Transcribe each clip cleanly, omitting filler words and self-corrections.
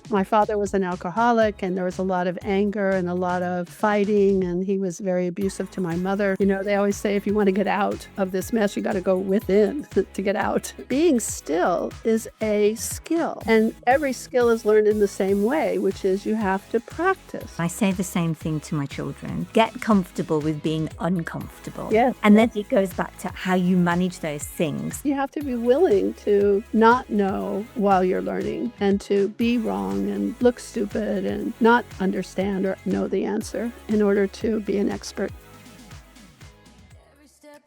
My father was an alcoholic, and there was a lot of anger and a lot of fighting, and he was very abusive to my mother. They always say if you want to get out of this mess, you got to go within to get out. Being still is a skill, and every skill is learned in the same way, which is you have to practice. I say the same thing to my children. Get comfortable with being uncomfortable. Yes. And then it goes back to how you manage those things. You have to be willing to not know while you're learning and to be wrong and look stupid and not understand or know the answer in order to be an expert.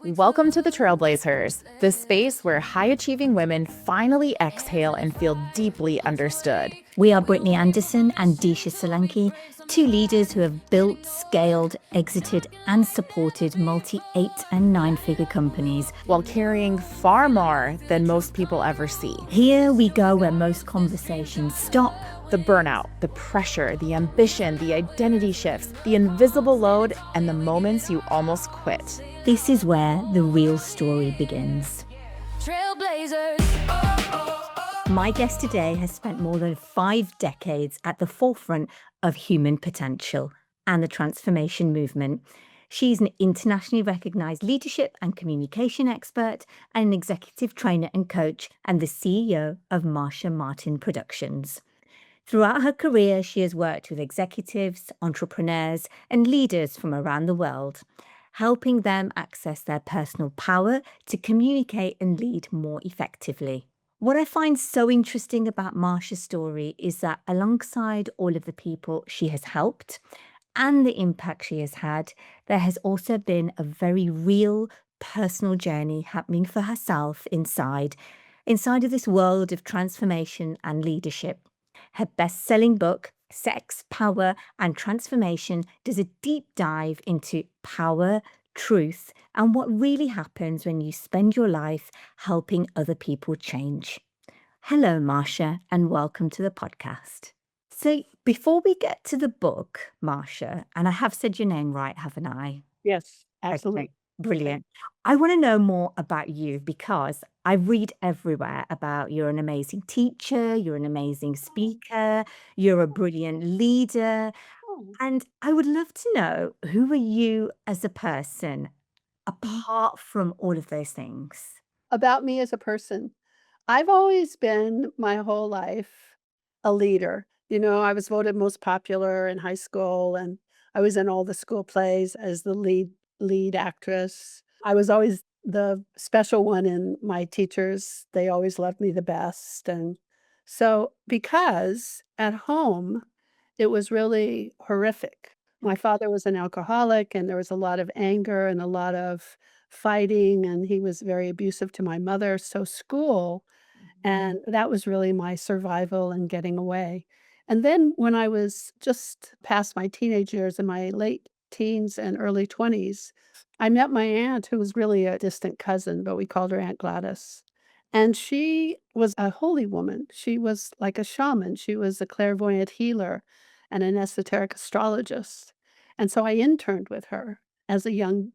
Welcome to the TrailblazeHers, the space where high-achieving women finally exhale and feel deeply understood. We are Brittany Anderson and Disha Solanki, two leaders who have built, scaled, exited, and supported multi-8 and 9-figure companies while carrying far more than most people ever see. Here we go where most conversations stop. The burnout, the pressure, the ambition, the identity shifts, the invisible load, and the moments you almost quit. This is where the real story begins. Trailblazers. My guest today has spent more than 5 decades at the forefront of human potential and the transformation movement. She's an internationally recognized leadership and communication expert and an executive trainer and coach, and the CEO of Marcia Martin Productions. Throughout her career, she has worked with executives, entrepreneurs, and leaders from around the world, helping them access their personal power to communicate and lead more effectively. What I find so interesting about Marcia's story is that alongside all of the people she has helped and the impact she has had, there has also been a very real personal journey happening for herself inside of this world of transformation and leadership. Her best-selling book, Sex, Power, and Transformation, does a deep dive into power, truth, and what really happens when you spend your life helping other people change. Hello, Marcia, and welcome to the podcast. So before we get to the book, Marcia, and I have said your name right, haven't I? Yes, absolutely. Okay, brilliant. I want to know more about you because I read everywhere about you're an amazing teacher, you're an amazing speaker, you're a brilliant leader, Oh. and I would love to know, who are you as a person apart from all of those things? About me as a person, I've always been my whole life a leader. I was voted most popular in high school, and I was in all the school plays as the lead actress. I was always the special one, and my teachers, they always loved me the best. And so because at home it was really horrific. My father was an alcoholic, and there was a lot of anger and a lot of fighting, and he was very abusive to my mother. So school, and that was really my survival and getting away. And then when I was just past my teenage years, in my late teens and early 20s, I met my aunt, who was really a distant cousin, but we called her Aunt Gladys. And she was a holy woman. She was like a shaman. She was a clairvoyant healer and an esoteric astrologist. And so I interned with her as a young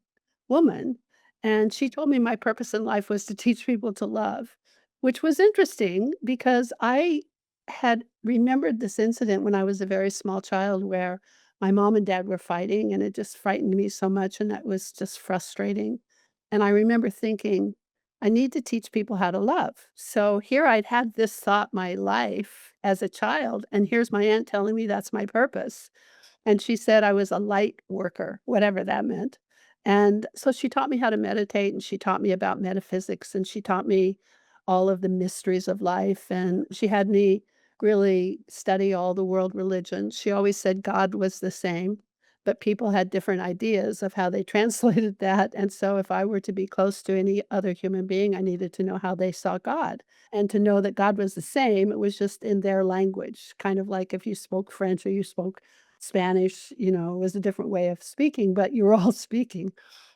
woman. And she told me my purpose in life was to teach people to love, which was interesting because I had remembered this incident when I was a very small child where my mom and dad were fighting, and it just frightened me so much, and that was just frustrating. And I remember thinking, I need to teach people how to love. So here I'd had this thought my life as a child, and here's my aunt telling me that's my purpose. And she said I was a light worker, whatever that meant. And so she taught me how to meditate, and she taught me about metaphysics, and she taught me all of the mysteries of life. And she had me really study all the world religions. She always said God was the same, but people had different ideas of how they translated that. And so if I were to be close to any other human being, I needed to know how they saw God. And to know that God was the same, it was just in their language, kind of like if you spoke French or you spoke Spanish, it was a different way of speaking, but you were all speaking.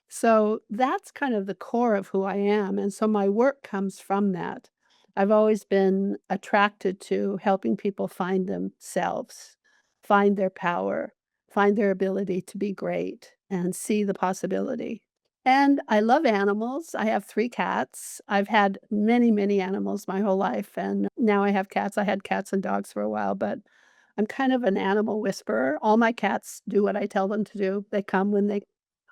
So that's kind of the core of who I am. And so my work comes from that. I've always been attracted to helping people find themselves, find their power, find their ability to be great, and see the possibility. And I love animals. I have 3 cats. I've had many, many animals my whole life, and now I have cats. I had cats and dogs for a while, but I'm kind of an animal whisperer. All my cats do what I tell them to do. They come when they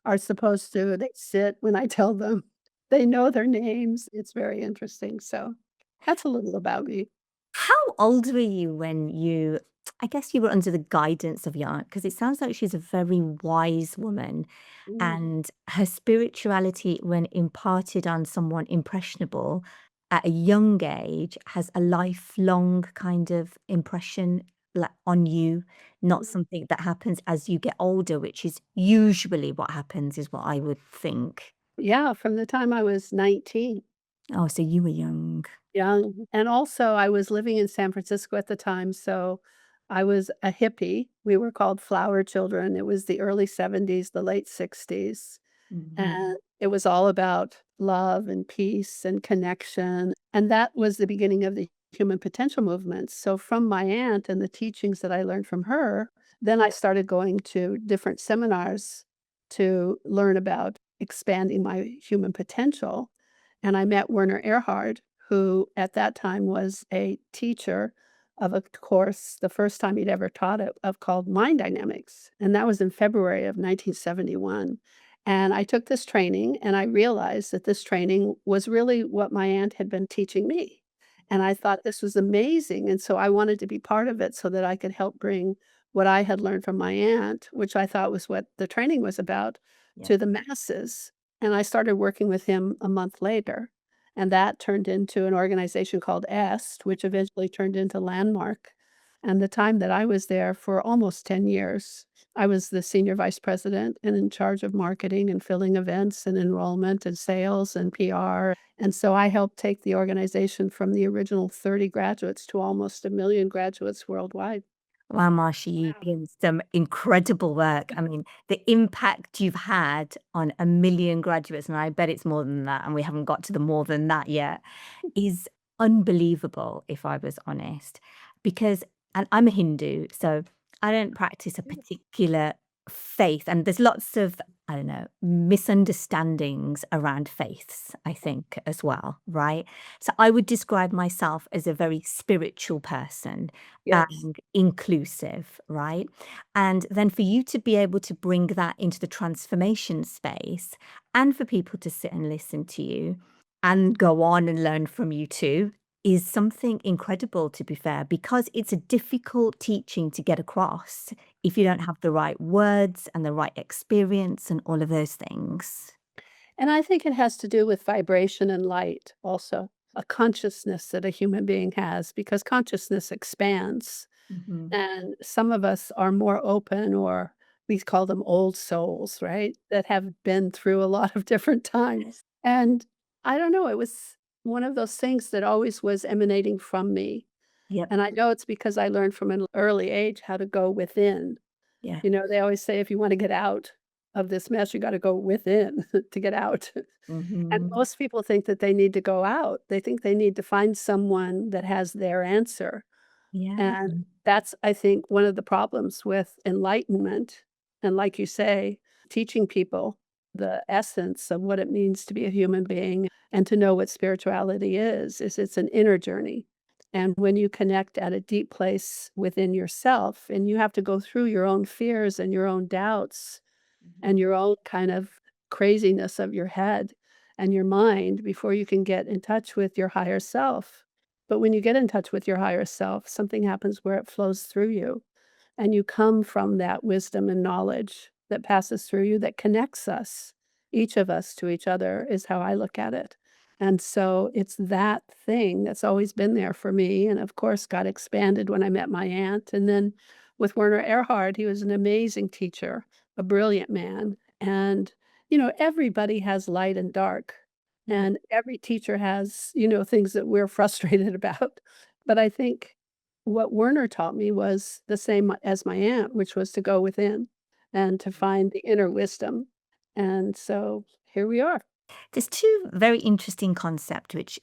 are supposed to. They sit when I tell them. They know their names. It's very interesting. So that's a little about me. How old were you when I guess you were under the guidance of your aunt? Because it sounds like she's a very wise woman, Mm. and her spirituality, when imparted on someone impressionable at a young age, has a lifelong kind of impression like, on you, not something that happens as you get older, which is usually what happens, is what I would think. Yeah, from the time I was 19. Oh, so you were young. Young, and also I was living in San Francisco at the time, so I was a hippie. We were called flower children. It was the early '70s, the late '60s, Mhm. and it was all about love and peace and connection, and that was the beginning of the human potential movement. So from my aunt and the teachings that I learned from her, then I started going to different seminars to learn about expanding my human potential, and I met Werner Erhard, who at that time was a teacher of a course, the first time he'd ever taught it, of called Mind Dynamics, and that was in February of 1971. And I took this training, and I realized that this training was really what my aunt had been teaching me. And I thought this was amazing, and so I wanted to be part of it so that I could help bring what I had learned from my aunt, which I thought was what the training was about, Yeah. to the masses. And I started working with him a month later, and that turned into an organization called EST, which eventually turned into Landmark. And the time that I was there for almost 10 years, I was the senior vice president and in charge of marketing and filling events and enrollment and sales and PR. And so I helped take the organization from the original 30 graduates to almost 1,000,000 graduates worldwide. Wow, Marcia, you've Wow. done some incredible work. I mean, the impact you've had on 1,000,000 graduates, and I bet it's more than that, and we haven't got to the more than that yet, is unbelievable, if I was honest. Because and I'm a Hindu, so I don't practice a particular faith, and there's lots of, I don't know, misunderstandings around faiths, I think, as well, right? So I would describe myself as a very spiritual person Yes. and inclusive, right? And then for you to be able to bring that into the transformation space and for people to sit and listen to you and go on and learn from you too is something incredible, to be fair, because it's a difficult teaching to get across if you don't have the right words and the right experience and all of those things. And I think it has to do with vibration and light also, a consciousness that a human being has, because consciousness expands. Mhm. And some of us are more open, or we call them old souls, right? That have been through a lot of different times. And I don't know, it was one of those things that always was emanating from me. Yep. And I know it's because I learned from an early age how to go within. Yeah. You know, they always say if you want to get out of this mess, you got to go within to get out. And Mhm. most people think that they need to go out. They think they need to find someone that has their answer. Yeah. And that's, I think, one of the problems with enlightenment, and like you say, teaching people the essence of what it means to be a human being and to know what spirituality is it's an inner journey. And when you connect at a deep place within yourself, and you have to go through your own fears and your own doubts and your own kind of craziness of your head and your mind before you can get in touch with your higher self. But when you get in touch with your higher self, something happens where it flows through you, and you come from that wisdom and knowledge that passes through you that connects us, each of us to each other, is how I look at it. And so it's that thing that's always been there for me. And of course, got expanded when I met my aunt. And then with Werner Erhard, he was an amazing teacher, a brilliant man. And, you know, everybody has light and dark. Yeah. And every teacher has, you know, things that we're frustrated about. But I think what Werner taught me was the same as my aunt, which was to go within and to find the inner wisdom. And so here we are. There's two very interesting concepts which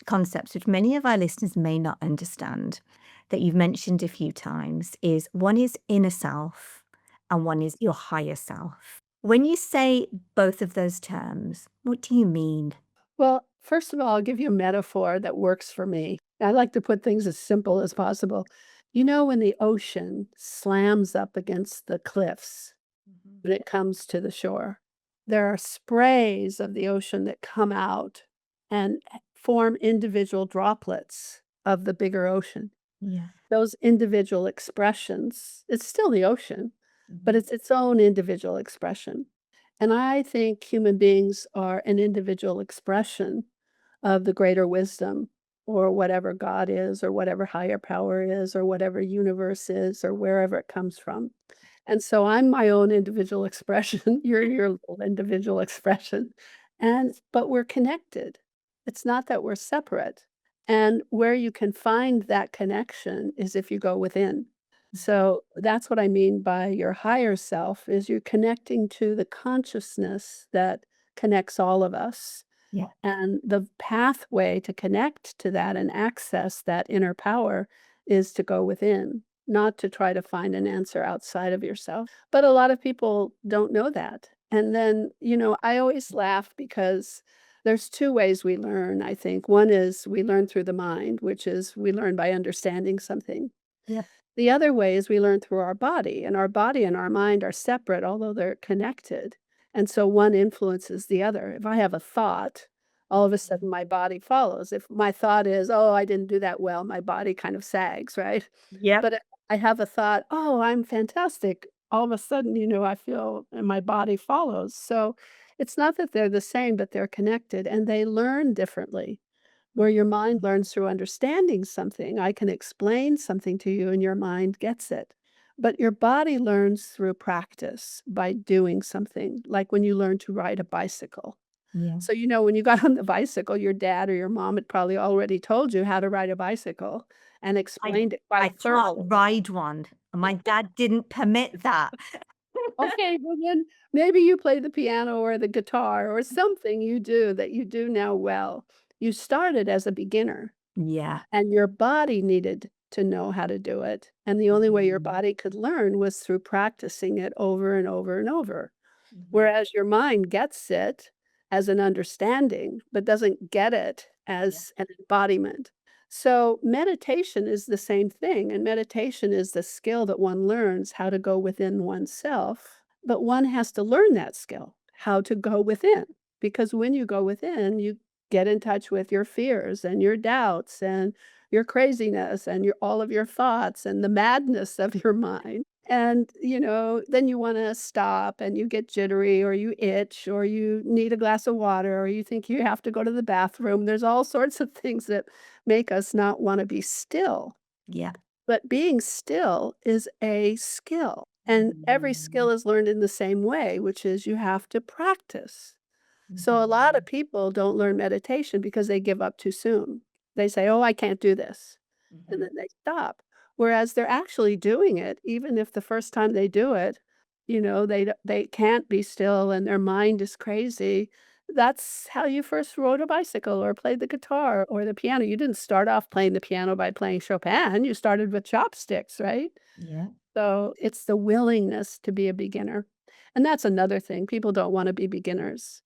many of our listeners may not understand that you've mentioned a few times is one is inner self and one is your higher self. When you say both of those terms, what do you mean? Well, first of all, I'll give you a metaphor that works for me. I like to put things as simple as possible. You know, when the ocean slams up against the cliffs Mhm. when it comes to the shore, there are sprays of the ocean that come out and form individual droplets of the bigger ocean. Yeah. Those individual expressions, it's still the ocean, but Mhm. it's its own individual expression. And I think human beings are an individual expression of the greater wisdom or whatever God is or whatever higher power is or whatever universe is or wherever it comes from. And so I'm my own individual expression. You're your little individual expression. But we're connected. It's not that we're separate. And where you can find that connection is if you go within. So that's what I mean by your higher self is you're connecting to the consciousness that connects all of us. Yeah. And the pathway to connect to that and access that inner power is to go within, not to try to find an answer outside of yourself. But a lot of people don't know that. And then, I always laugh because there's two ways we learn, I think. One is we learn through the mind, which is we learn by understanding something. Yep. The other way is we learn through our body and our mind are separate, although they're connected. And so one influences the other. If I have a thought, all of a sudden my body follows. If my thought is, oh, I didn't do that well, my body kind of sags, right? Yep. But if I have a thought, oh, I'm fantastic. All of a sudden, I feel and my body follows. So it's not that they're the same, but they're connected and they learn differently. Where your mind learns through understanding something, I can explain something to you and your mind gets it. But your body learns through practice by doing something, like when you learn to ride a bicycle. Yeah. So, when you got on the bicycle, your dad or your mom had probably already told you how to ride a bicycle and I explained it quite I can't thoroughly. ride one, and my dad didn't permit that. Okay, well then maybe you play the piano or the guitar or something you do that you do now well. You started as a beginner. Yeah. And your body needed to know how to do it, and the only way your Mhm. body could learn was through practicing it over and over and over. Mhm. Whereas your mind gets it as an understanding, but doesn't get it Yeah. as an embodiment. So meditation is the same thing, and meditation is the skill that one learns how to go within oneself, but one has to learn that skill, how to go within, because when you go within, you get in touch with your fears and your doubts and your craziness and all of your thoughts and the madness of your mind. And, then you wanna stop and you get jittery or you itch or you need a glass of water or you think you have to go to the bathroom. There's all sorts of things that make us not wanna be still. Yeah. But being still is a skill, and every skill Mhm. is learned in the same way, which is you have to practice. So a lot of Mhm. people don't learn meditation because they give up too soon. They say, "Oh, I can't do this." And Mhm. then they stop. Whereas they're actually doing it, even if the first time they do it, they can't be still and their mind is crazy. That's how you first rode a bicycle or played the guitar or the piano. You didn't start off playing the piano by playing Chopin, you started with chopsticks, right? Yeah. So it's the willingness to be a beginner. And that's another thing. People don't want to be beginners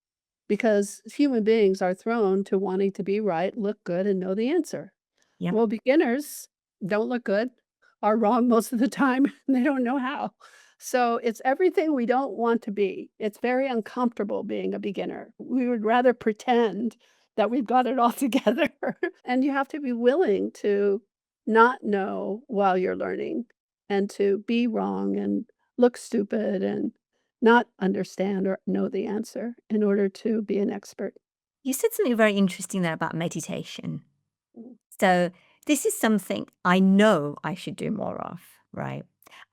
because human beings are thrown to wanting to be right, look good, and know the answer. Yep. Well, beginners don't look good, are wrong most of the time, and they don't know how. So it's everything we don't want to be. It's very uncomfortable being a beginner. We would rather pretend that we've got it all together. And you have to be willing to not know while you're learning and to be wrong and look stupid and not understand or know the answer in order to be an expert. You said something very interesting there about meditation. Mm. So this is something I know I should do more of, right?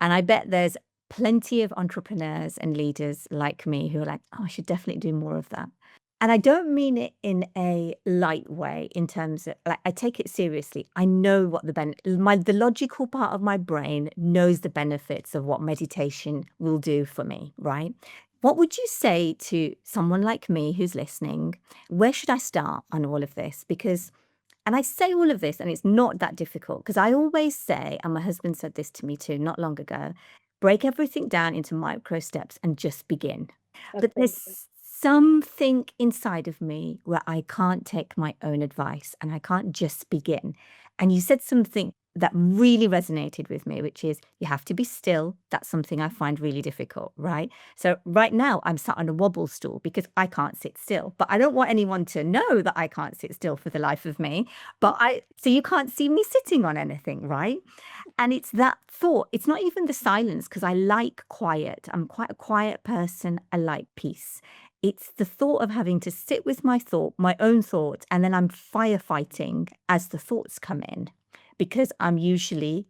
And I bet there's plenty of entrepreneurs and leaders like me who are like, oh, I should definitely do more of that. And I don't mean it in a light way in terms of like I take it seriously. I know what the logical part of my brain knows the benefits of what meditation will do for me, right? What would you say to someone like me who's listening? Where should I start on all of this? Because and I say all of this, and it's not that difficult because I always say, and my husband said this to me too not long ago, break everything down into micro steps and just begin. That's But very good. there's something inside of me where I can't take my own advice and I can't just begin. And you said something that really resonated with me, which is you have to be still. That's something I find really difficult, right? So right now I'm sat on a wobble stool because I can't sit still. But I don't want anyone to know that I can't sit still for the life of me. So you can't see me sitting on anything, right? And it's that thought. It's not even the silence because I like quiet. I'm quite a quiet person. I like peace. It's the thought of having to sit with my thought, my own thoughts, and then I'm firefighting as the thoughts come in because I'm usually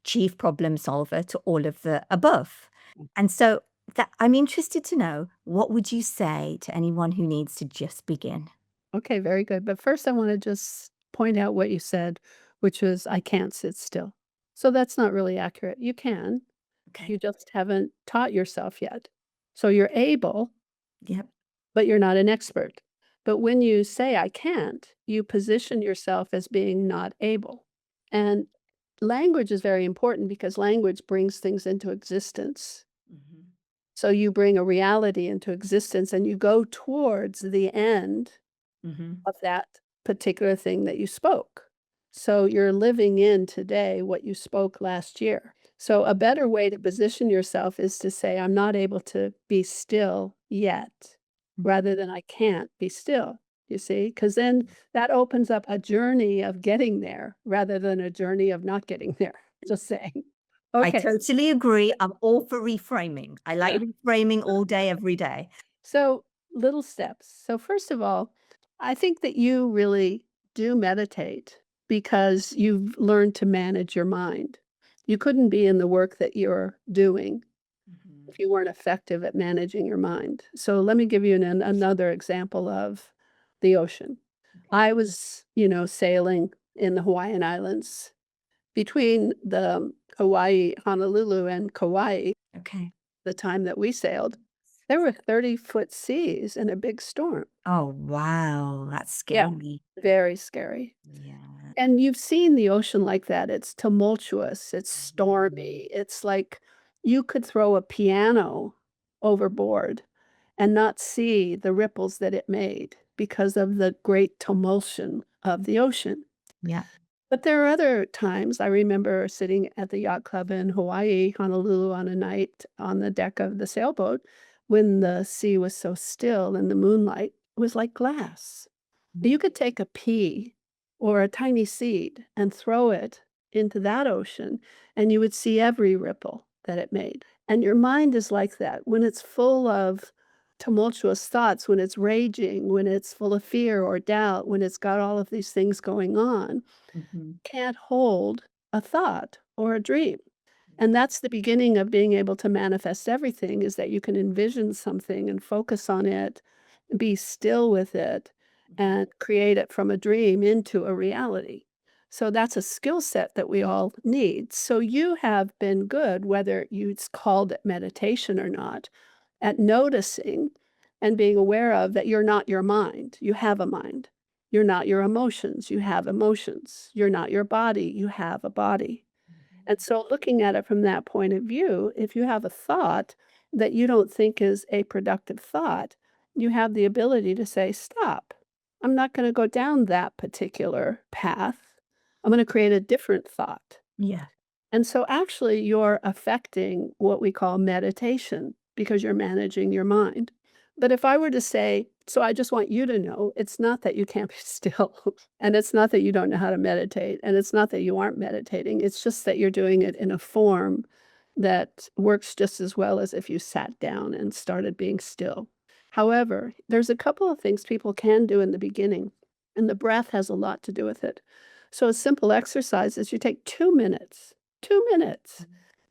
chief problem solver to all of the above. And so that I'm interested to know, what would you say to anyone who needs to just begin? Okay, very good. But first, I want to just point out what you said, which was, I can't sit still. So that's not really accurate. You can, Okay. you just haven't taught yourself yet. So you're able, Yep. but you're not an expert. But when you say, I can't, you position yourself as being not able. And language is very important because language brings things into existence. Hmm. So you bring a reality into existence and you go towards the end Hmm. of that particular thing that you spoke. So you're living in today what you spoke last year. So a better way to position yourself is to say, I'm not able to be still yet, rather than I can't be still. You see? Because then that opens up a journey of getting there rather than a journey of not getting there. Just saying. I Okay. totally agree. I'm all for reframing. I like Yeah. reframing all day, every day. So, little steps. So, first of all, I think that you really do meditate because you've learned to manage your mind. You couldn't be in the work that you're doing Mhm. if you weren't effective at managing your mind. So, let me give you another example of the ocean. I was, sailing in the Hawaiian Islands between the Hawaii, Honolulu, and Kauai Okay. the time that we sailed. There were 30-foot seas in a big storm. Oh, wow. That's Yeah, scary. very scary. Yeah. And you've seen the ocean like that. It's tumultuous, it's Mhm. stormy. It's like you could throw a piano overboard and not see the ripples that it made because of the great tumultion of the ocean. Yeah. But there are other times I remember sitting at the yacht club in Hawaii, Honolulu, on a night on the deck of the sailboat when the sea was so still and the moonlight was like glass. Mm. You could take a pea or a tiny seed and throw it into that ocean, and you would see every ripple that it made. And your mind is like that. When it's full of tumultuous thoughts, when it's raging, when it's full of fear or doubt, when it's got all of these things going on, Mhm. can't hold a thought or a dream. And that's the beginning of being able to manifest everything is that you can envision something and focus on it, be still with it, Mhm. and create it from a dream into a reality. So that's a skill set that we all need. So you have been good, whether you called it meditation or not, at noticing and being aware of that you're not your mind. You have a mind. You're not your emotions. You have emotions. You're not your body. You have a body. And Mhm. so looking at it from that point of view, if you have a thought that you don't think is a productive thought, you have the ability to say, stop. I'm not going to go down that particular path. I'm going to create a different thought. Yeah. And so actually you're affecting what we call meditation because you're managing your mind. But if I were to say, so I just want you to know, it's not that you can't be still, and it's not that you don't know how to meditate, and it's not that you aren't meditating. It's just that you're doing it in a form that works just as well as if you sat down and started being still. However, there's a couple of things people can do in the beginning, and the breath has a lot to do with it. So a simple exercise is you take 2 minutes, 2 minutes,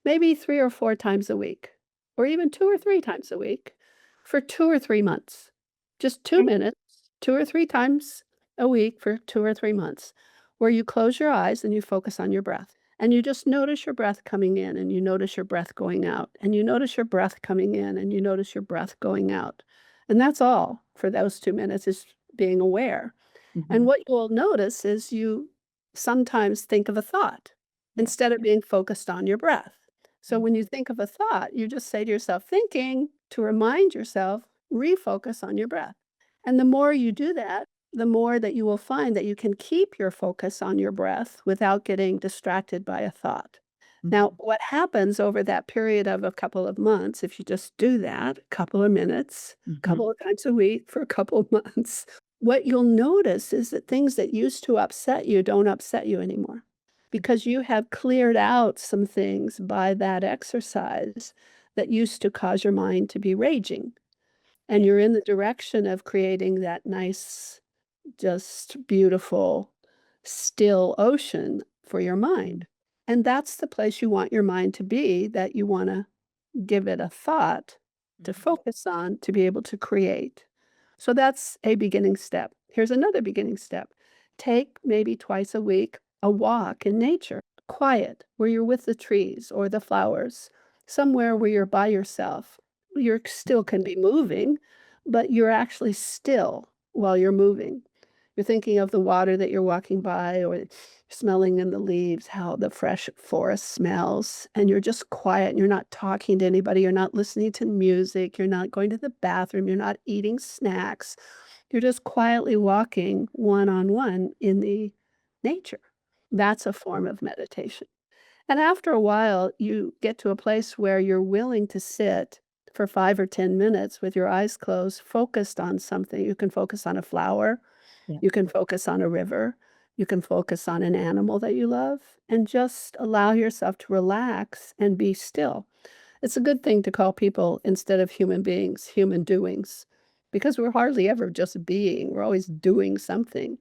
maybe 3 or 4 times a week, or even 2 or 3 times a week for 2 or 3 months. Just two Okay. minutes, 2 or 3 times a week for 2 or 3 months, where you close your eyes and you focus on your breath. And you just notice your breath coming in and you notice your breath going out. And you notice your breath coming in and you notice your breath going out. And that's all for those 2 minutes is being aware. And Mhm. what you'll notice is you sometimes think of a thought Yeah. instead of being focused on your breath. So when you think of a thought, you just say to yourself, thinking, to remind yourself, refocus on your breath. And the more you do that, the more that you will find that you can keep your focus on your breath without getting distracted by a thought. Now, Mhm. what happens over that period of a couple of months, if you just do that a couple of minutes, a Mhm. couple of times a week for a couple of months, what you'll notice is that things that used to upset you don't upset you anymore because you have cleared out some things by that exercise that used to cause your mind to be raging. And Yeah. you're in the direction of creating that nice, just beautiful, still ocean for your Mm. mind. And that's the place you want your mind to be, that you want to give it a thought to Mhm. focus on to be able to create. So that's a beginning step. Here's another beginning step. Take maybe twice a week a walk in nature, quiet, where you're with the trees or the flowers, somewhere where you're by yourself. You still can be moving, but you're actually still while you're moving. You're thinking of the water that you're walking by or smelling in the leaves, how the fresh forest smells, and you're just quiet and you're not talking to anybody, you're not listening to music, you're not going to the bathroom, you're not eating snacks. You're just quietly walking one on one in the nature. That's a form of meditation. And after a while, you get to a place where you're willing to sit for 5 or 10 minutes with your eyes closed, focused on something. You can focus on a flower, Yeah. you can focus on a river, you can focus on an animal that you love, and just allow yourself to relax and be still. It's a good thing to call people, instead of human beings, human doings, because we're hardly ever just being, we're always doing something.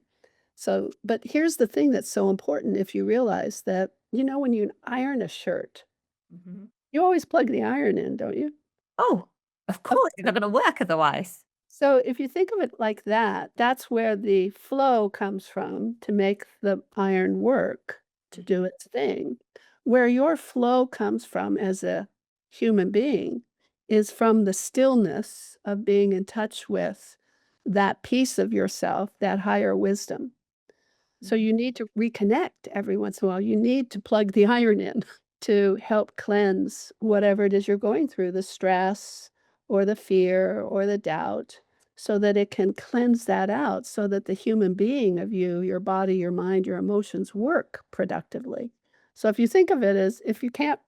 So, but here's the thing that's so important, if you realize that, when you iron a shirt, Mhm. you always plug the iron in, don't you? Oh, of Of course, it's not gonna work otherwise. So if you think of it like that, that's where the flow comes from to make the iron work, to do Mhm. its thing. Where your flow comes from as a human being is from the stillness of being in touch with that piece of yourself, that higher wisdom. So Mhm. you need to reconnect every once in a while. You need to plug the iron in to help cleanse whatever it is you're going through, the stress or the fear or the doubt, so that it can cleanse that out so that the human being of you, your body, your mind, your emotions work productively. So if you think of it as, if you can't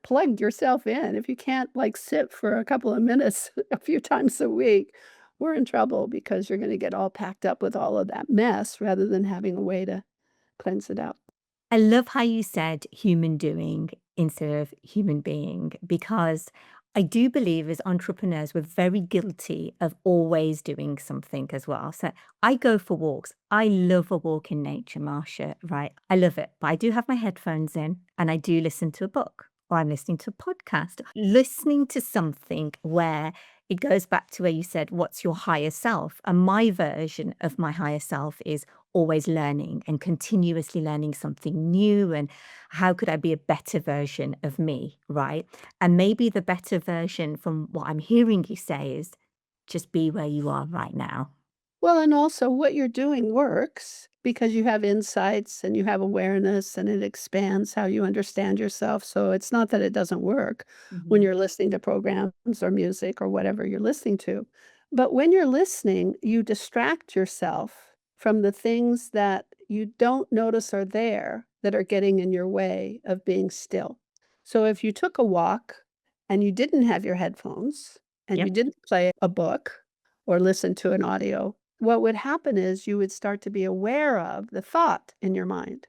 plug yourself in, if you can't like sit for a couple of minutes a few times a week, we're in trouble because you're gonna get all packed up with all of that mess rather than having a way to cleanse it out. I love how you said human doing instead of human being, because I do believe as entrepreneurs, we're very guilty of always doing something as well. So I go for walks. I love a walk in nature, Marcia, right? I love it. But I do have my headphones in and I do listen to a book or I'm listening to a podcast, listening to something where it goes back to where you said, what's your higher self? And my version of my higher self is always learning and continuously learning something new. And how could I be a better version of me? Right. And maybe the better version from what I'm hearing you say is just be where you are right now. Well, and also what you're doing works because you have insights and you have awareness and it expands how you understand yourself. So it's not that it doesn't work when Hmm. you're listening to programs or music or whatever you're listening to. But when you're listening, you distract yourself from the things that you don't notice are there that are getting in your way of being still. So if you took a walk and you didn't have your headphones and you Yep. didn't play a book or listen to an audio, what would happen is you would start to be aware of the thought in your mind.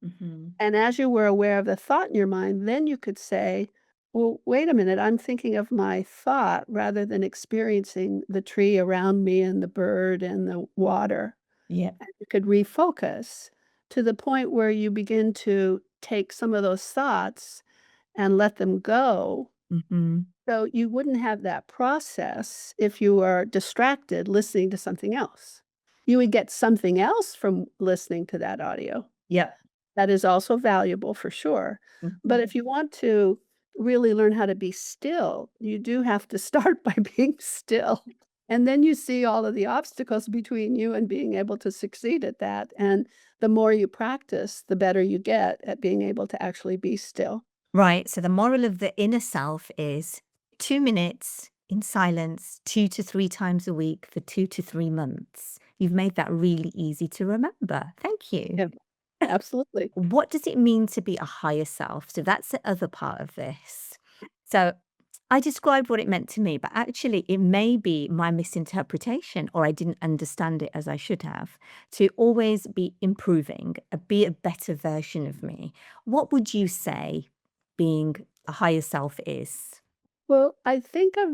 Hmm. And as you were aware of the thought in your mind, then you could say, well, wait a minute, I'm thinking of my thought rather than experiencing the tree around me and the bird and the water. Yep. And you could refocus to the point where you begin to take some of those thoughts and let them go. Hmm. So you wouldn't have that process if you were distracted listening to something else. You would get something else from listening to that audio Yep. that is also valuable for sure. But Hmm. if you want to really learn how to be still, you do have to start by being still. And then you see all of the obstacles between you and being able to succeed at that. And the more you practice, the better you get at being able to actually be still. Right. So the moral of the inner self is 2 minutes in silence, 2 to 3 times a week for 2 to 3 months. You've made that really easy to remember. Thank you. Yeah, absolutely. What does it mean to be a higher self? So that's the other part of this. So I described what it meant to me, but actually, it may be my misinterpretation or I didn't understand it as I should have. To always be improving, be a better version of me. What would you say being a higher self is? Well, I think of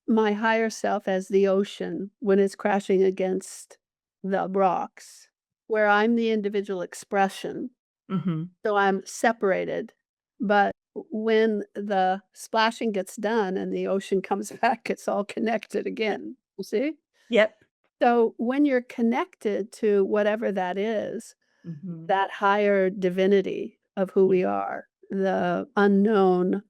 my higher self as the ocean when it's crashing against the rocks, where I'm the individual expression. Hmm. So I'm separated. But when the splashing gets done and the ocean comes back, it's all connected again. You see? Yep. So when you're connected to whatever that is, Hmm. that higher divinity of who we are, the unknown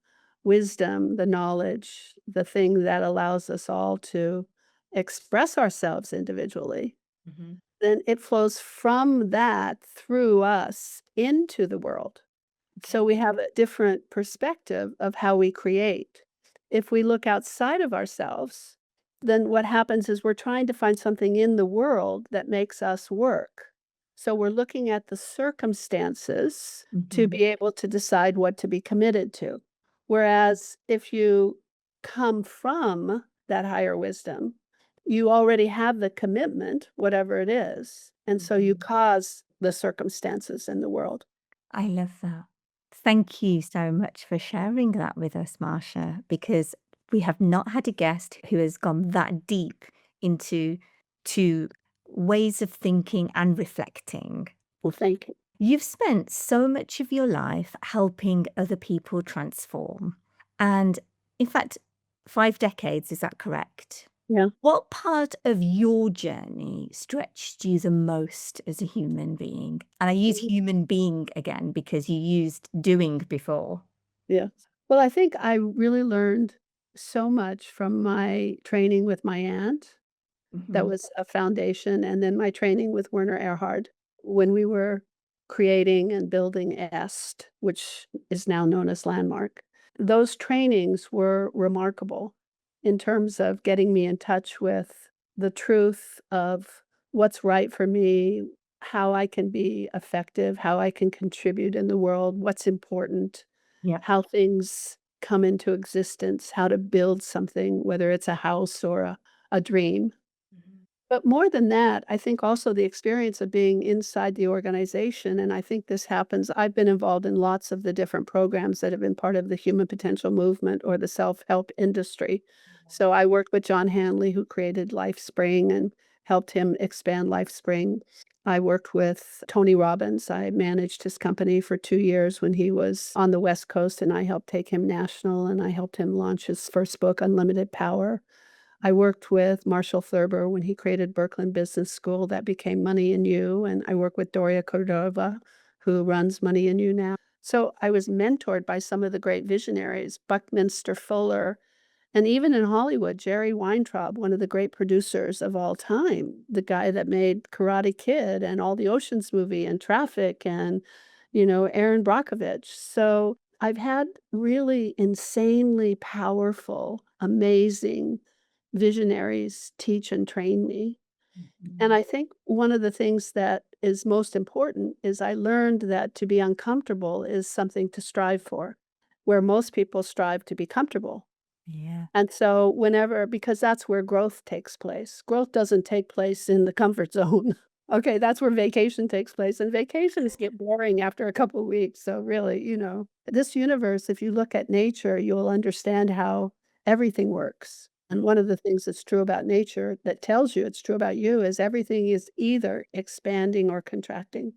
wisdom, the knowledge, the thing that allows us all to express ourselves individually, Hmm. then it flows from that through us into the world. So Okay. we have a different perspective of how we create. If we look outside of ourselves, then what happens is we're trying to find something in the world that makes us work. So we're looking at the circumstances to Hmm. be able to decide what to be committed to. Whereas if you come from that higher wisdom, you already have the commitment, whatever it is. And so you Hmm. cause the circumstances in the world. I love that. Thank you so much for sharing that with us, Marcia, because we have not had a guest who has gone that deep into to ways of thinking and reflecting. Well, thank you. You've spent so much of your life helping other people transform. And in fact, 5 decades, is that correct? Yeah. What part of your journey stretched you the most as a human being? And I use Mhm. human being again because you used doing before. Yeah. Well, I think I really learned so much from my training with my aunt. That Mhm. was a foundation, and then my training with Werner Erhard when we were creating and building EST, which is now known as Landmark. Those trainings were remarkable in terms of getting me in touch with the truth of what's right for me, how I can be effective, how I can contribute in the world, what's important, Yep. how things come into existence, how to build something, whether it's a house or a dream. Mhm. But more than that, I think also the experience of being inside the organization, and I think this happens I've been involved in lots of the different programs that have been part of the human potential movement or the self-help industry. So I worked with John Hanley, who created LifeSpring and helped him expand LifeSpring. I worked with Tony Robbins. I managed his company for 2 years when he was on the West Coast, and I helped take him national, and I helped him launch his first book, Unlimited Power. I worked with Marshall Thurber when he created Berkman Business School that became Money and You, and I work with Doria Cordova, who runs Money and You now. So I was mentored by some of the great visionaries, Buckminster Fuller, and even in Hollywood, Jerry Weintraub, one of the great producers of all time, the guy that made Karate Kid and all the Oceans movie and Traffic and, Aaron Brockovich. So I've had really insanely powerful, amazing visionaries teach and train me. And Mhm. I think one of the things that is most important is I learned that to be uncomfortable is something to strive for, where most people strive to be comfortable. Yeah. And so whenever because that's where growth takes place. Growth doesn't take place in the comfort zone. Okay, that's where vacation takes place, and vacations get boring after a couple weeks, so really, this universe, if you look at nature, you'll understand how everything works. And one of the things that's true about nature that tells you it's true about you is everything is either expanding or contracting.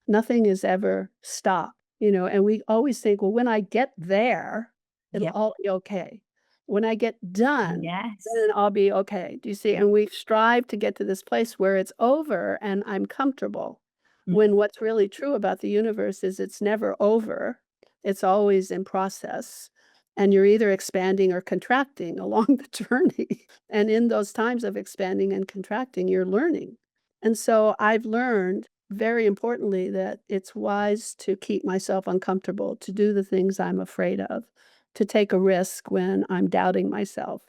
Nothing is ever stopped, and we always think, "Well, when I get there, it'll Yep. all be okay." When I get done, Yes. then I'll be okay. Do you see? And we strive to get to this place where it's over and I'm comfortable. When what's really true about the universe is it's never over. It's always in process. And you're either expanding or contracting along the journey. And in those times of expanding and contracting, you're learning. And so I've learned very importantly, that it's wise to keep myself uncomfortable, to do the things I'm afraid of, to take a risk when I'm doubting myself.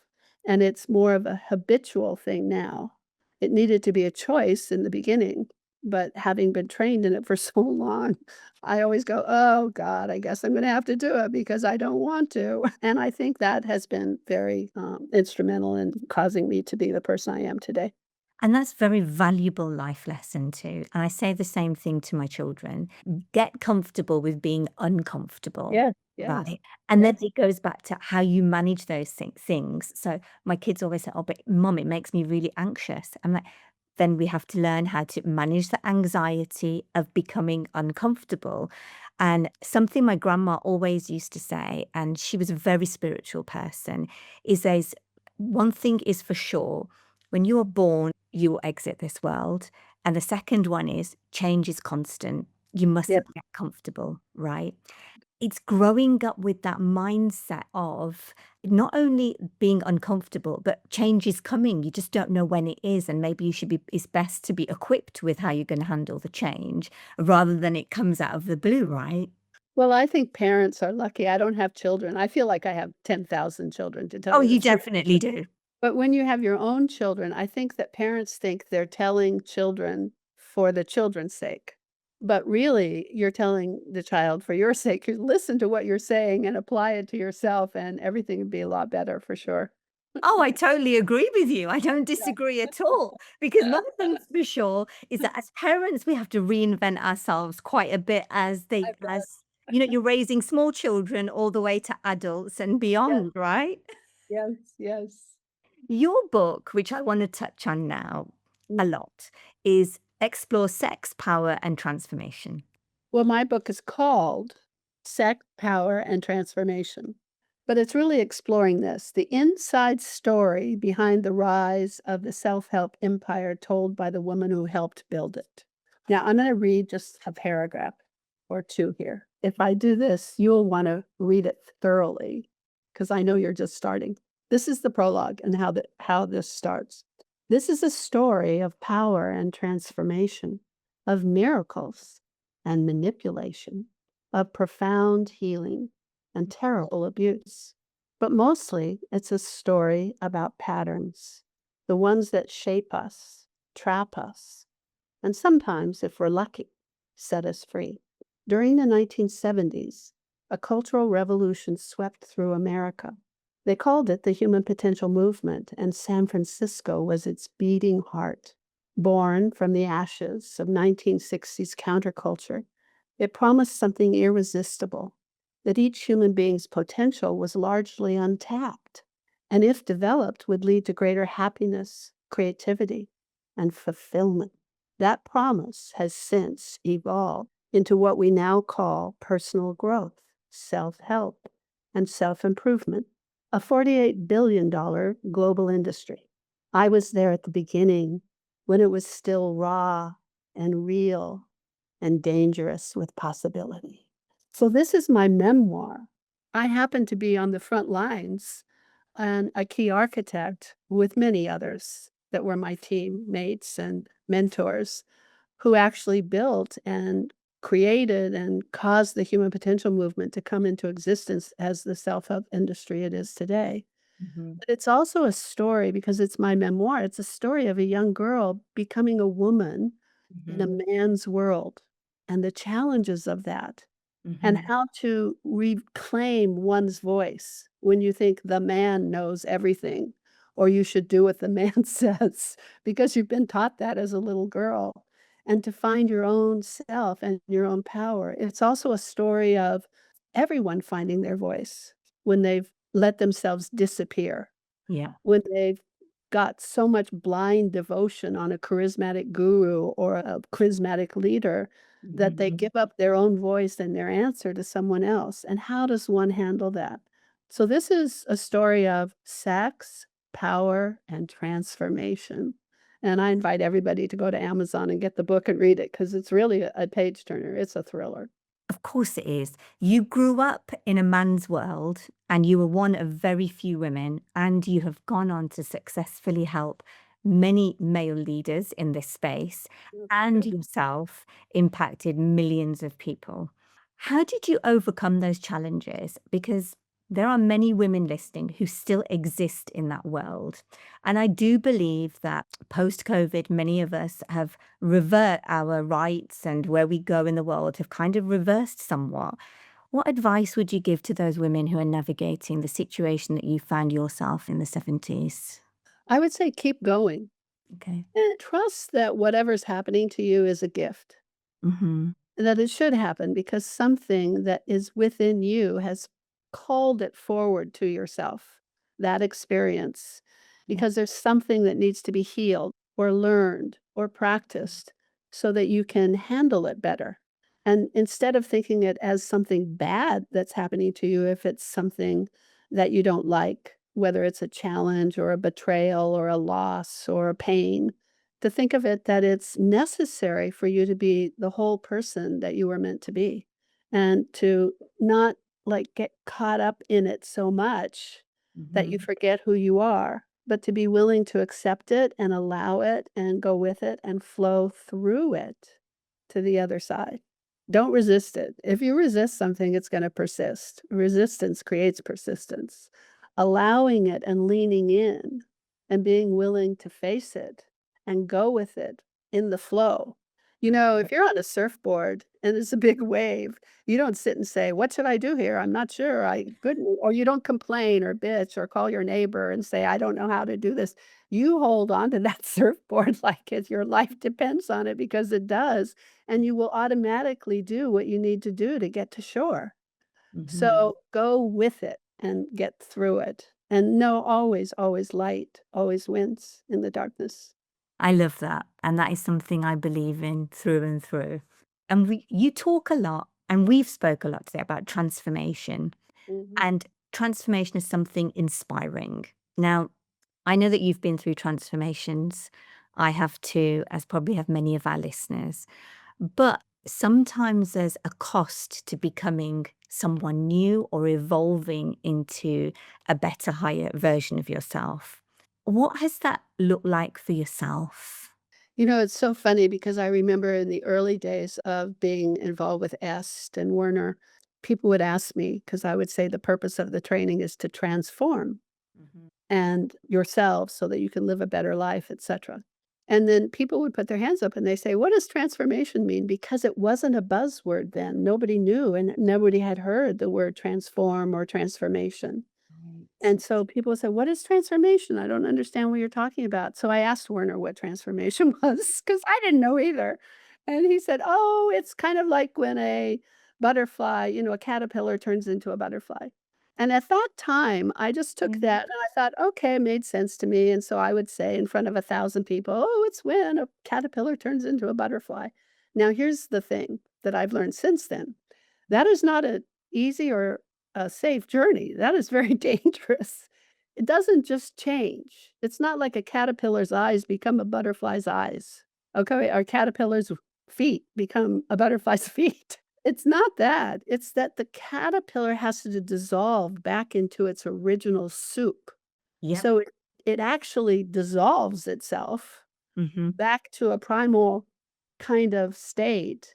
And it's more of a habitual thing now. It needed to be a choice in the beginning, but having been trained in it for so long, I always go, "Oh God, I guess I'm gonna have to do it because I don't want to." And I think that has been very instrumental in causing me to be the person I am today. And that's very valuable life lesson too. And I say the same thing to my children. Get comfortable with being uncomfortable. Yes, yes, Right. And then yes. it goes back to how you manage those things. So my kids always say, "Oh, but mom, it makes me really anxious." I'm like, then we have to learn how to manage the anxiety of becoming uncomfortable. And something my grandma always used to say, and she was a very spiritual person, is there's one thing is for sure: when you are born, you will exit this world. And the second one is change is constant. You Yep. mustn't get comfortable, right? It's growing up with that mindset of not only being uncomfortable, but change is coming. You just don't know when it is. And maybe you should be, it's best to be equipped with how you're going to handle the change rather than it comes out of the blue, right? Well, I think parents are lucky. I don't have children. I feel like I have 10,000 children, to tell Oh, you the you truth. definitely do. But when you have your own children, I think that parents think they're telling children for the children's sake. But really, you're telling the child for your sake. You listen to what you're saying and apply it to yourself, and everything would be a lot better for sure. Oh, I totally agree with you. I don't Yeah. disagree at all. Because one thing's for sure is that as parents, we have to reinvent ourselves quite a bit I bet. as you're raising small children all the way to adults and Yes, beyond, right? yes, yes. Your book, which I want to touch on now a lot, is Explore Sex, Power, and Transformation. Well, my book is called Sex, Power, and Transformation, but it's really exploring this the inside story behind the rise of the self help empire told by the woman who helped build it. Now, I'm going to read just a paragraph or two here. If I do this, you'll want to read it thoroughly because I know you're just starting. This is the prologue and how this starts. This is a story of power and transformation, of miracles and manipulation, of profound healing and terrible abuse. But mostly, it's a story about patterns, the ones that shape us, trap us, and sometimes, if we're lucky, set us free. During the 1970s, a cultural revolution swept through America. They called it the Human Potential Movement, and San Francisco was its beating heart. Born from the ashes of 1960s counterculture, it promised something irresistible, that each human being's potential was largely untapped, and if developed, would lead to greater happiness, creativity, and fulfillment. That promise has since evolved into what we now call personal growth, self help, and self improvement, a $48 billion global industry. I was there at the beginning when it was still raw and real and dangerous with possibility. So, this is my memoir. I happen to be on the front lines and a key architect with many others that were my teammates and mentors who actually built and created and caused the human potential movement to come into existence as the self-help industry it is today. Mhm, But it's also a story because it's my memoir. It's a story of a young girl becoming a woman in a mhm, man's world and the challenges of that and mhm. how to reclaim one's voice when you think the man knows everything or you should do what the man says because you've been taught that as a little girl and to find your own self and your own power. It's also a story of everyone finding their voice when they've let themselves disappear, Yeah. when they've got so much blind devotion on a charismatic guru or a charismatic leader that they Mhm. give up their own voice and their answer to someone else. And how does one handle that? So, this is a story of sex, power, and transformation. And I invite everybody to go to Amazon and get the book and read it because it's really a page turner. It's a thriller. Of course it is. You grew up in a man's world and you were one of very few women, and you have gone on to successfully help many male leaders in this space, That's and true. yourself impacted millions of people. How did you overcome those challenges? Because there are many women listening who still exist in that world. And I do believe that post COVID, many of us have revert our rights and where we go in the world have kind of reversed somewhat. What advice would you give to those women who are navigating the situation that you found yourself in the 70s? I would say keep going Okay. and trust that whatever's happening to you is a gift. Mhm. That it should happen because something that is within you has called it forward to yourself, that experience, Yeah. because there's something that needs to be healed or learned or practiced so that you can handle it better. And instead of thinking it as something bad that's happening to you, if it's something that you don't like, whether it's a challenge or a betrayal or a loss or a pain, to think of it that it's necessary for you to be the whole person that you were meant to be, and to not, like, get caught up in it so much that you Mhm. forget who you are, but to be willing to accept it and allow it and go with it and flow through it to the other side. Don't resist it. If you resist something, it's gonna persist. Resistance creates persistence. Allowing it and leaning in and being willing to face it and go with it in the flow. You know, if you're on a surfboard and it's a big wave, you don't sit and say, "What should I do here? I'm not sure. I couldn't," or you don't complain or bitch or call your neighbor and say, "I don't know how to do this." You hold on to that surfboard like it your life depends on it because it does, and you will automatically do what you need to do to get to shore. Mhm. So go with it and get through it. And know always, always light always wins in the darkness. I love that, and that is something I believe in through and through. And you talk a lot, and we've spoke a lot today about transformation, Mhm. and transformation is something inspiring. Now, I know that you've been through transformations. I have too, as probably have many of our listeners. But sometimes there's a cost to becoming someone new or evolving into a better, higher version of yourself. What has that looked like for yourself? You know, it's so funny because I remember in the early days of being involved with EST and Werner, people would ask me because I would say the purpose of the training is to transform Mhm. and yourselves so that you can live a better life, etcetera. And then people would put their hands up and they say, "What does transformation mean?" Because it wasn't a buzzword then. Nobody knew and nobody had heard the word transform or transformation. Right. And so people said, "What is transformation? I don't understand what you're talking about." So I asked Werner what transformation was because I didn't know either. And he said, "Oh, it's kind of like when a butterfly, you know, a caterpillar turns into a butterfly." And at that time, I just took Mhm. that and I thought, okay, it made sense to me. And so I would say in front of 1,000 people, "Oh, it's when a caterpillar turns into a butterfly." Now, here's the thing that I've learned since then. That is not an easy or a safe journey. That is very dangerous. It doesn't just change. It's not like a caterpillar's eyes become a butterfly's eyes. Okay, or caterpillar's feet become a butterfly's feet. It's not that. It's that the caterpillar has to dissolve back into its original soup. Yep. So it actually dissolves itself Mhm. back to a primal kind of state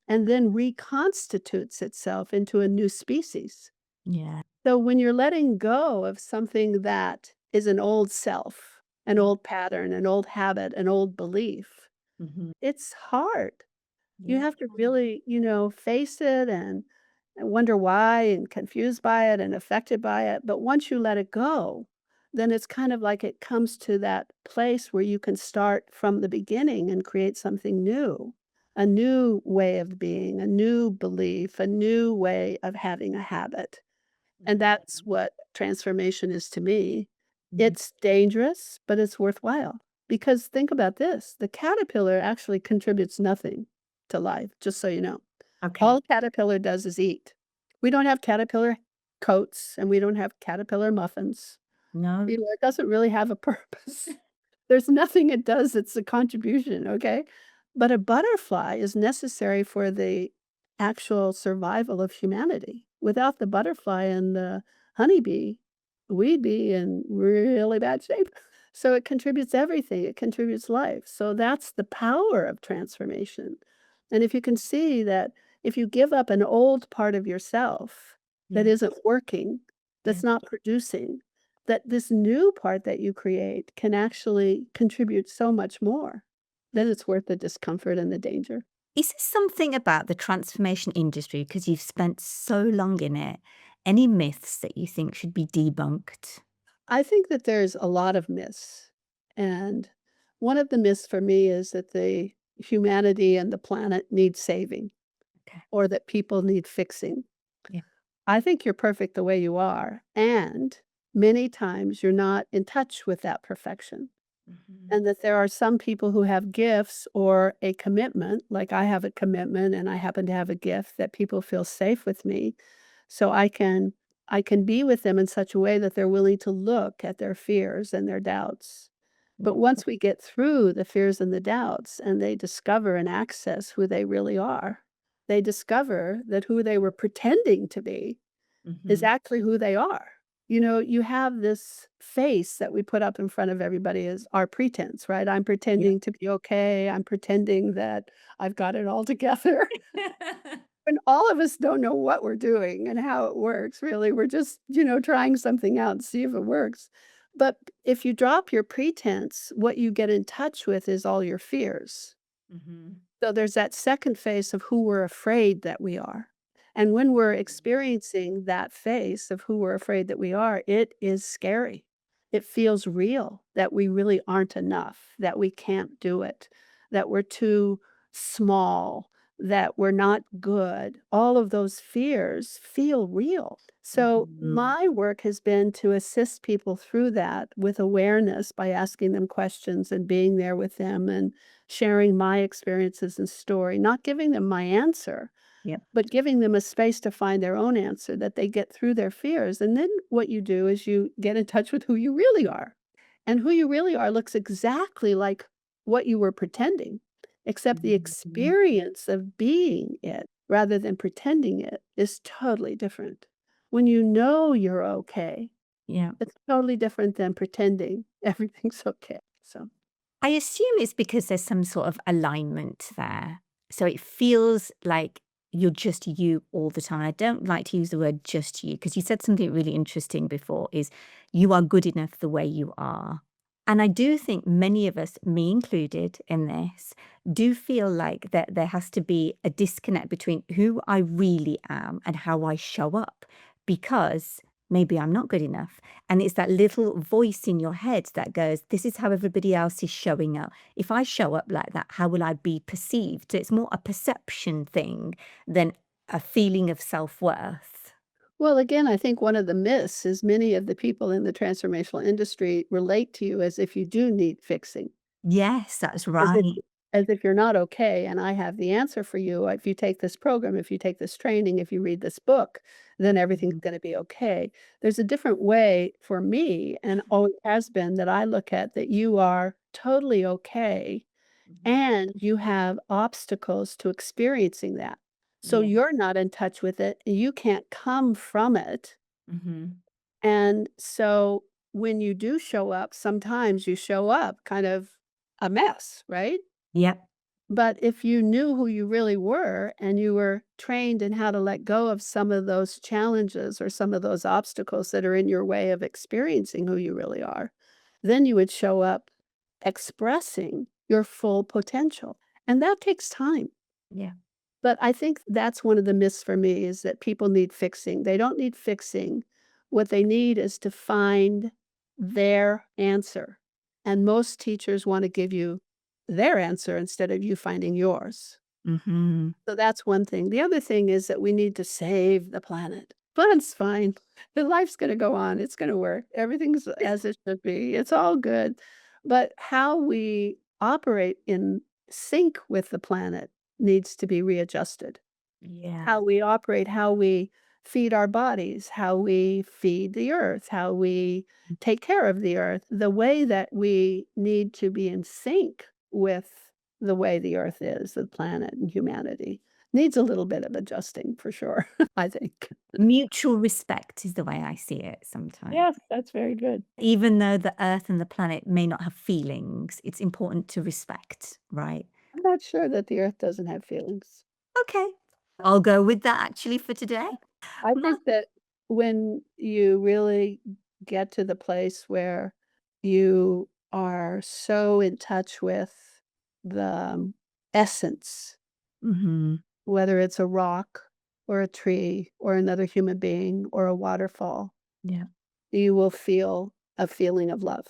and then reconstitutes itself into a new species. Yeah. So when you're letting go of something that is an old self, an Mhm. old pattern, an old habit, an old belief, Mhm. it's hard. You Yeah. have to really, you know, face it and wonder why and confused by it and affected by it. But once you let it go, then it's kind of like it comes to that place where you can start from the beginning and create something new, a new way of being, a new belief, a new way of having a habit. And Mhm. that's what transformation is to me. Mhm. It's dangerous, but it's worthwhile. Because think about this, the caterpillar actually contributes nothing to life, just so you know. All Okay. a caterpillar does is eat. We don't have caterpillar coats and we don't have caterpillar muffins. No. You know, it doesn't really have a purpose. There's nothing it does that's a contribution, okay? But a butterfly is necessary for the actual survival of humanity. Without the butterfly and the honeybee, we'd be in really bad shape. So it contributes everything. It contributes life. So that's the power of transformation. And if you can see that if you give up an old part of yourself that Yeah. isn't working, Yeah. that's not producing, that this new part that you create can actually contribute so much more, then it's worth the discomfort and the danger. Is there something about the transformation industry, because you've spent so long in it, any myths that you think should be debunked? I think that there's a lot of myths. And one of the myths for me is that the humanity and the planet need saving Okay. or that people need fixing. Yeah. I think you're perfect the way you are. And many times you're not in touch with that perfection. Mhm. And that there are some people who have gifts or a commitment, like I have a commitment and I happen to have a gift that people feel safe with me. So I can be with them in such a way that they're willing to look at their fears and their doubts. But Yeah. once we get through the fears and the doubts and they discover and access who they really are, they discover that who they were pretending to be is Mhm. actually who they are. You know, you have this face that we put up in front of everybody as our pretense, right? I'm Yeah. pretending to be okay. I'm pretending that I've got it all together. And all of us don't know what we're doing and how it works, really. We're just, trying something out and see if it works. But if you drop your pretense, what you get in touch with is all your fears. Mhm. So there's that second phase of who we're afraid that we are. And when we're experiencing that phase of who we're afraid that we are, it is scary. It feels real that we really aren't enough, that we can't do it, that we're too small, that we're not good. All of those fears feel real. So Mhm. my work has been to assist people through that with awareness by asking them questions and being there with them and sharing my experiences and story, not giving them my answer, Yep. but giving them a space to find their own answer, that they get through their fears. And then what you do is you get in touch with who you really are. And who you really are looks exactly like what you were pretending, except the Mhm. experience of being it rather than pretending it is totally different. When you know you're okay, Yeah. it's totally different than pretending everything's okay. So. I assume it's because there's some sort of alignment there. So it feels like you're just you all the time. I don't like to use the word just you because you said something really interesting before is you are good enough the way you are. And I do think many of us, me included in this, do feel like that there has to be a disconnect between who I really am and how I show up because maybe I'm not good enough. And it's that little voice in your head that goes, this is how everybody else is showing up. If I show up like that, how will I be perceived? So it's more a perception thing than a feeling of self worth. Well, again, I think one of the myths is many of the people in the transformational industry relate to you as if you do need fixing, Yes, that's as if right. as if you're not okay and I have the answer for you. If you take this program, if you take this training, if you read this book, then everything's Mhm. going to be okay. There's a different way for me and always has been that I look at that you are totally okay Mhm. and you have obstacles to experiencing that. So Yeah. you're not in touch with it and you can't come from it. Hmm. And so when you do show up, sometimes you show up kind of a mess, right? Yep. But if you knew who you really were and you were trained in how to let go of some of those challenges or some of those obstacles that are in your way of experiencing who you really are, then you would show up expressing your full potential. And that takes time. Yeah. But I think that's one of the myths for me is that people need fixing. They don't need fixing. What they need is to find their answer. And most teachers want to give you their answer instead of you finding yours. Hmm. So that's one thing. The other thing is that we need to save the planet. But it's fine. The life's going to go on. It's going to work. Everything's as it should be. It's all good. But how we operate in sync with the planet needs to be readjusted. Yeah. How we operate, how we feed our bodies, how we feed the earth, how we take care of the earth, the way that we need to be in sync with the way the earth is, the planet and humanity, Needs a little bit of adjusting for sure, I think. Mutual respect is the way I see it sometimes. Yes, that's very good. Even though the earth and the planet may not have feelings, it's important to respect, right? I'm not sure that the earth doesn't have feelings. Okay. I'll go with that actually for today. I Ma- think that when you really get to the place where you are so in touch with the essence, Mhm. whether it's a rock or a tree or another human being or a waterfall, Yeah. you will feel a feeling of love.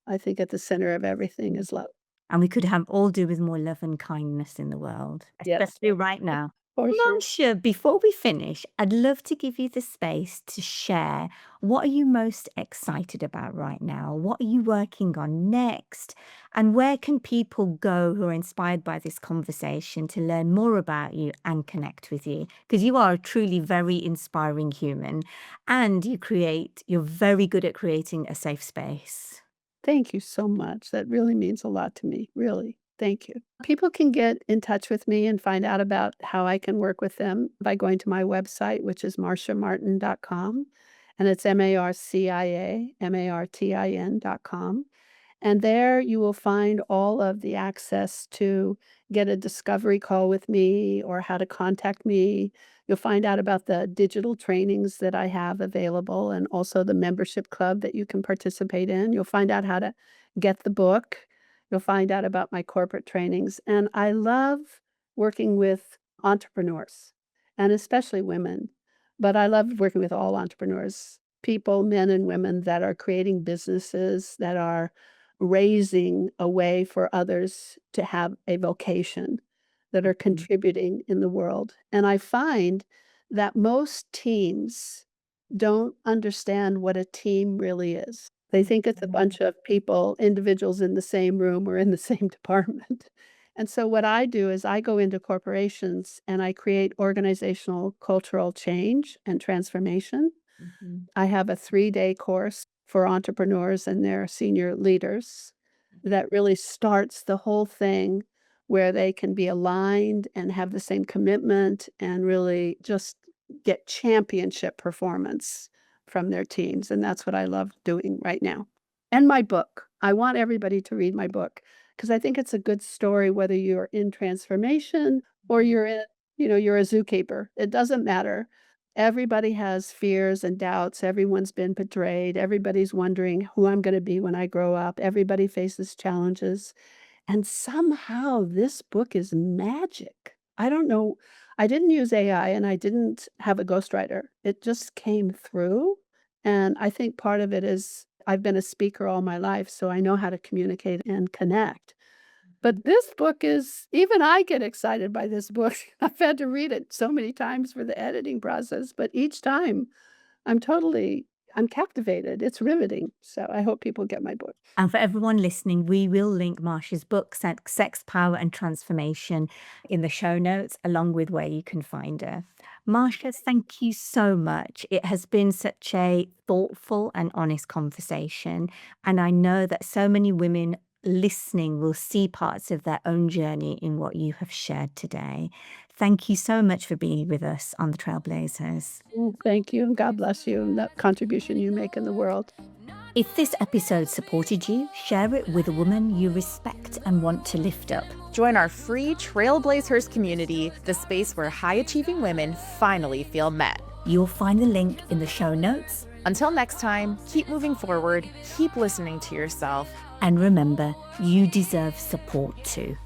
I think at the center of everything is love. And we could have all do with more love and kindness in the world, Yes, especially right now. for sure. Marcia, before we finish, I'd love to give you the space to share what are you most excited about right now? What are you working on next? And where can people go who are inspired by this conversation to learn more about you and connect with you? Because you are a truly very inspiring human and you're very good at creating a safe space. Thank you so much. That really means a lot to me, really. Thank you. People can get in touch with me and find out about how I can work with them by going to my website, which is marciamartin.com. And it's MarciaMartin.com. And there you will find all of the access to get a discovery call with me or how to contact me. You'll find out about the digital trainings that I have available and also the membership club that you can participate in. You'll find out how to get the book. You'll find out about my corporate trainings. And I love working with entrepreneurs and especially women, but I love working with all entrepreneurs, people, men and women that are creating businesses, that are raising a way for others to have a vocation, that are contributing in the world. And I find that most teams don't understand what a team really is. They think it's a bunch of people, individuals in the same room or in the same department. And so what I do is I go into corporations and I create organizational cultural change and transformation. Mhm. I have a 3-day course for entrepreneurs and their senior leaders that really starts the whole thing where they can be aligned and have the same commitment and really just get championship performance from their teams, and that's what I love doing right now. And my book. I want everybody to read my book because I think it's a good story whether you're in transformation or you're in you're a zookeeper. It doesn't matter. Everybody has fears and doubts. Everyone's been betrayed. Everybody's wondering who I'm gonna be when I grow up. Everybody faces challenges. And somehow this book is magic. I don't know. I didn't use AI and I didn't have a ghostwriter. It just came through. And I think part of it is I've been a speaker all my life, so I know how to communicate and connect. But this book is even I get excited by this book. I've had to read it so many times for the editing process, but each time I'm totally I'm captivated. It's riveting. So I hope people get my book. And for everyone listening, we will link Marcia's book, Sex, Power and Transformation, in the show notes, along with where you can find her. Marcia, thank you so much. It has been such a thoughtful and honest conversation. And I know that so many women listening will see parts of their own journey in what you have shared today. Thank you so much for being with us on the Trailblazers. Thank you, and God bless you and that contribution you make in the world. If this episode supported you, share it with a woman you respect and want to lift up. Join our free TrailblazeHers community, the space where high-achieving women finally feel met. You'll find the link in the show notes. Until next time, keep moving forward, keep listening to yourself. And remember, you deserve support too.